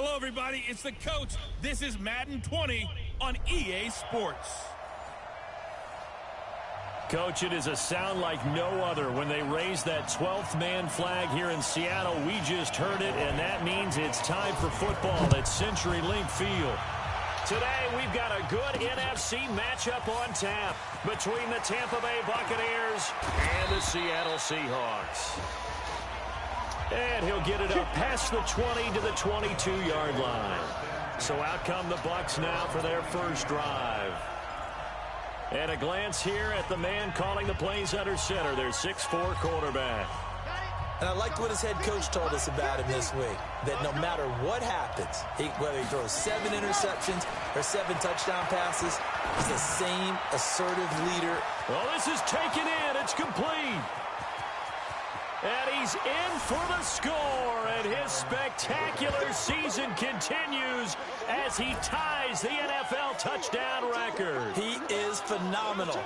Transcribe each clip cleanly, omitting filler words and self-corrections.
Hello, everybody. It's the coach. This is Madden 20 on EA Sports. Coach, it is a sound like no other when they raise that 12th man flag here in Seattle. We just heard it, and that means it's time for football at CenturyLink Field. Today, we've got a good NFC matchup on tap between the Tampa Bay Buccaneers and the Seattle Seahawks. And he'll get it up past the 20 to the 22-yard line. So out come the Bucs now for their first drive. And a glance here at the man calling the plays under center, their 6'4" quarterback. And I liked what his head coach told us about him this week, that no matter what happens, whether he throws 7 interceptions or 7 touchdown passes, he's the same assertive leader. Well, this is taken in. It's complete. And he's in for the score, and his spectacular season continues as he ties the NFL touchdown record. He is phenomenal.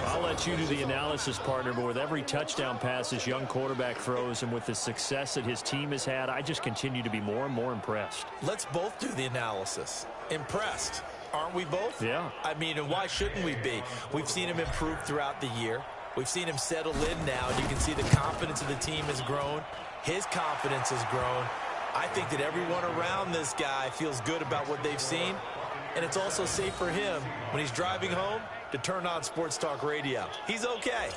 I'll let you do the analysis, partner, but with every touchdown pass this young quarterback throws and with the success that his team has had, I just continue to be more and more impressed. Let's both do the analysis. Impressed. Aren't we both? Yeah. I mean, and why shouldn't we be? We've seen him improve throughout the year. We've seen him settle in now, and you can see the confidence of the team has grown. His confidence has grown. I think that everyone around this guy feels good about what they've seen, and it's also safe for him when he's driving home to turn on Sports Talk Radio. He's okay.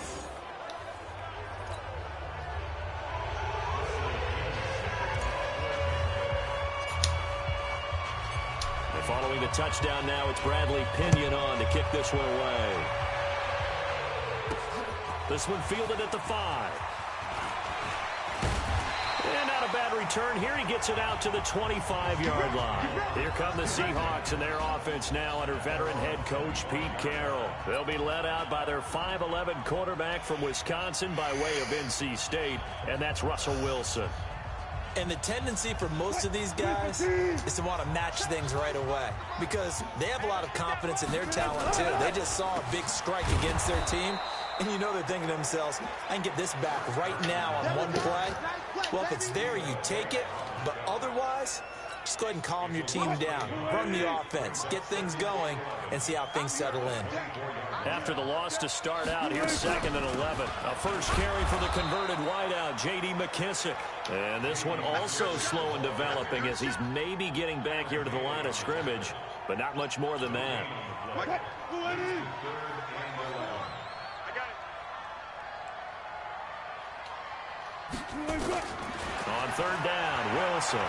And following the touchdown now, it's Bradley Pinion on to kick this one away. This one fielded at the 5. And not a bad return here. He gets it out to the 25-yard line. Here come the Seahawks and their offense now under veteran head coach Pete Carroll. They'll be led out by their 5'11" quarterback from Wisconsin by way of NC State, and that's Russell Wilson. And the tendency for most of these guys is to want to match things right away because they have a lot of confidence in their talent, too. They just saw a big strike against their team, and you know they're thinking to themselves, I can get this back right now on one play. Well, if it's there, you take it. But otherwise, just go ahead and calm your team down. Run the offense. Get things going and see how things settle in. After the loss to start out, here's 2nd and 11. A first carry for the converted wideout, J.D. McKissick. And this one also slow and developing as he's maybe getting back here to the line of scrimmage, but not much more than that. On 3rd down, Wilson.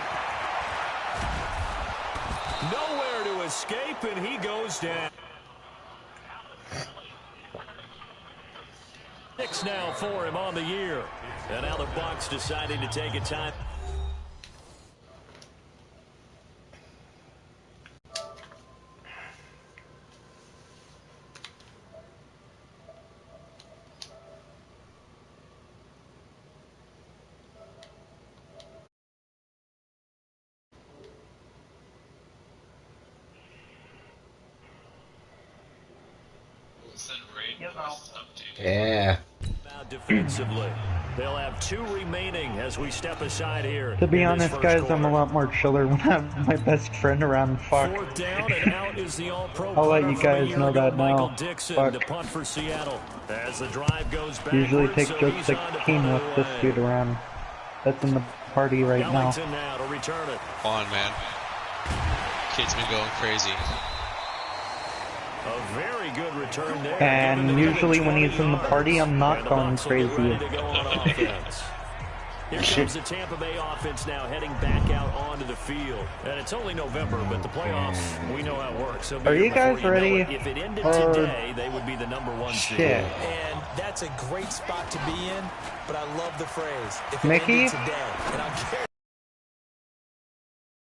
Nowhere to escape, and he goes down. 6 now for him on the year. And now the Bucs deciding to take a time. Yeah. Defensively, they'll have 2 remaining as we step aside here. To be honest, guys, I'm a lot more chiller when I have my best friend around. Fuck. 4th down and out is the All-Pro. I'll let you guys know that now. Dixon to punt for Seattle as the drive goes back. Usually take jokes like King with this dude around. That's in the party right now. Now to return it. On, man. Kid's been going crazy. A very good return there. And usually when he's in the party, I'm not going crazy. Here comes the Tampa Bay offense now heading back out onto the field. And it's only November, but the playoffs, we know how it works. So are you guys ready? If it ended today, they would be the #1 seed. And that's a great spot to be in, but I love the phrase. If it Mickey? ended today, and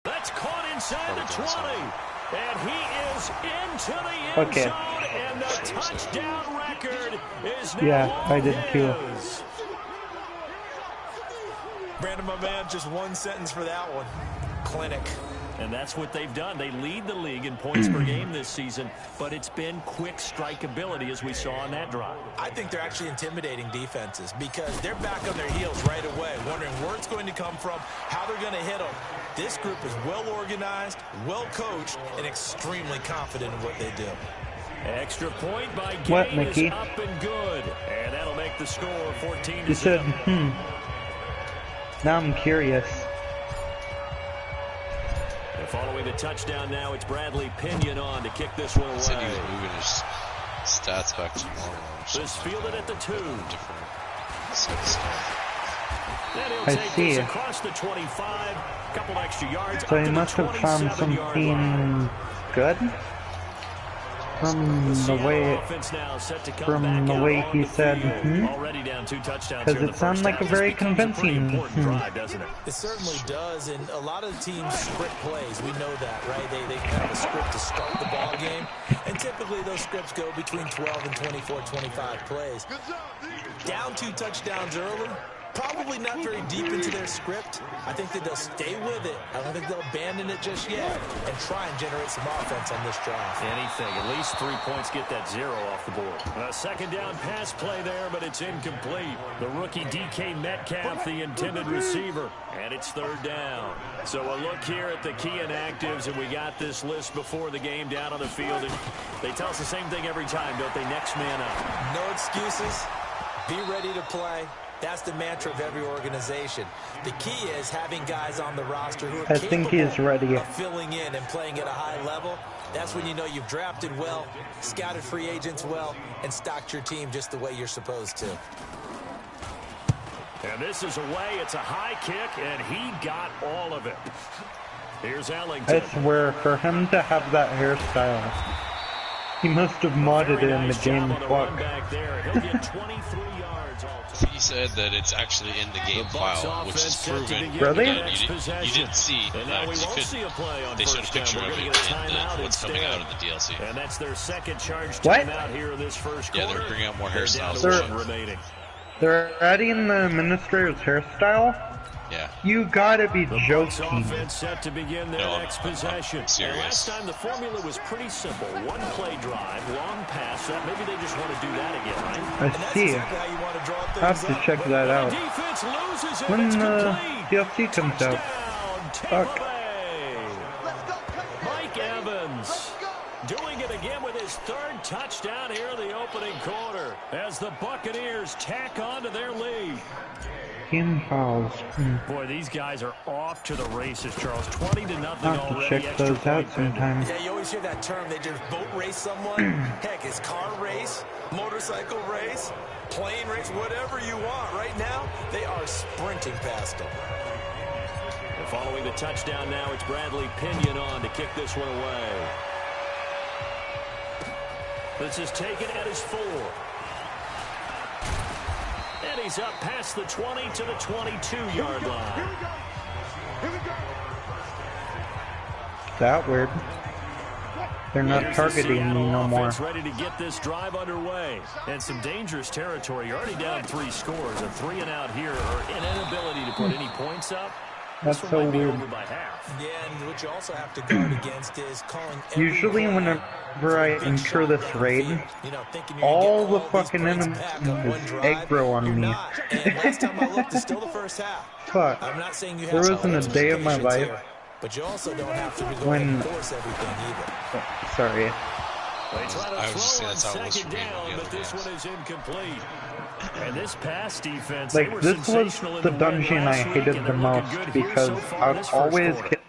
That's caught inside the 20. And he is into the end zone, and the touchdown record is now I did too. Brandon, my man, just one sentence for that one. Clinic. And that's what they've done. They lead the league in points per game this season, but it's been quick strikeability as we saw on that drive. I think they're actually intimidating defenses because they're back on their heels right away, wondering where it's going to come from, how they're going to hit them. This group is well organized, well coached, and extremely confident in what they do. Extra point by What, Gay Mickey? is up and good. And that'll make the score 14-7. You said, Now I'm curious. And following the touchdown now, it's Bradley Pinion on to kick this one away. He said he was moving his stats back to normal. This fielded at the 2. Different set of stuff. Then he'll I take see. this across the 25, couple extra yards. So up he to must the have found 27-yard line. something good from the way he said, Already down 2 touchdowns. Because it sounded like a very convincing drive, doesn't it? It certainly does, and a lot of teams script plays. We know that, right? They have a script to start the ball game, and typically those scripts go between 12 and 24, 25 plays. Down 2 touchdowns early, probably not very deep into their script. I think that they'll stay with it. I don't think they'll abandon it just yet and try and generate some offense on this drive. Anything. At least 3 points get that 0 off the board. A second down pass play there, but it's incomplete. The rookie DK Metcalf, the intended receiver. And it's 3rd down. So a look here at the key inactives, and we got this list before the game down on the field. And they tell us the same thing every time, don't they? Next man up. No excuses. Be ready to play. That's the mantra of every organization. The key is having guys on the roster who are capable of filling in and playing at a high level. That's when you know you've drafted well, scouted free agents well, and stocked your team just the way you're supposed to. And this is away. It's a high kick, and he got all of it. Here's Ellington. I swear, for him to have that hairstyle, he must have modded it in the game clock. He'll get 23 yards all time. He said that it's actually in the game file, which is proven. Really? Again, you didn't see that. They showed a picture of it in what's coming out in the DLC. And that's their second charge timeout here in this first quarter. Yeah, they're bringing out more hairstyles. They're adding the administrator's hairstyle? Yeah. You gotta be joking. Offense set to begin their next possession. Serious. Last time the formula was pretty simple. 1 play drive, long pass. Maybe they just want to do that again, right? I see. I have to check that out. When the DLC comes out. Fuck. Mike Evans doing it again with his 3rd touchdown here in the opening quarter as the Buccaneers tack on to their lead. Team fouls. Boy, these guys are off to the races, Charles. 20-0 I'll have to already. check those out sometime. Yeah, you always hear that term. They just boat race someone. Heck, it's car race, motorcycle race, plane race, whatever you want. Right now, they are sprinting past them. And following the touchdown now, it's Bradley Pinion on to kick this one away. This is taken at his 4. And he's up past the 20 to the 22-yard line. That weird. They're not targeting me no more. Ready to get this drive underway. And some dangerous territory. You're already down 3 scores. A 3 and out here, or an inability to put any points up. That's so weird. Yeah, and what you also have to guard against is calling. Usually whenever I enter this raid, all the fucking enemies aggro on me. Last time I looked, it's still the first half. Fuck. I'm not saying you have there wasn't a day of my life but you also don't have to be going to force everything either. Sorry. I was just saying that's how it was for me down, but this one is incomplete. And this pass defense, like, this was the dungeon I hated the most because I'd always get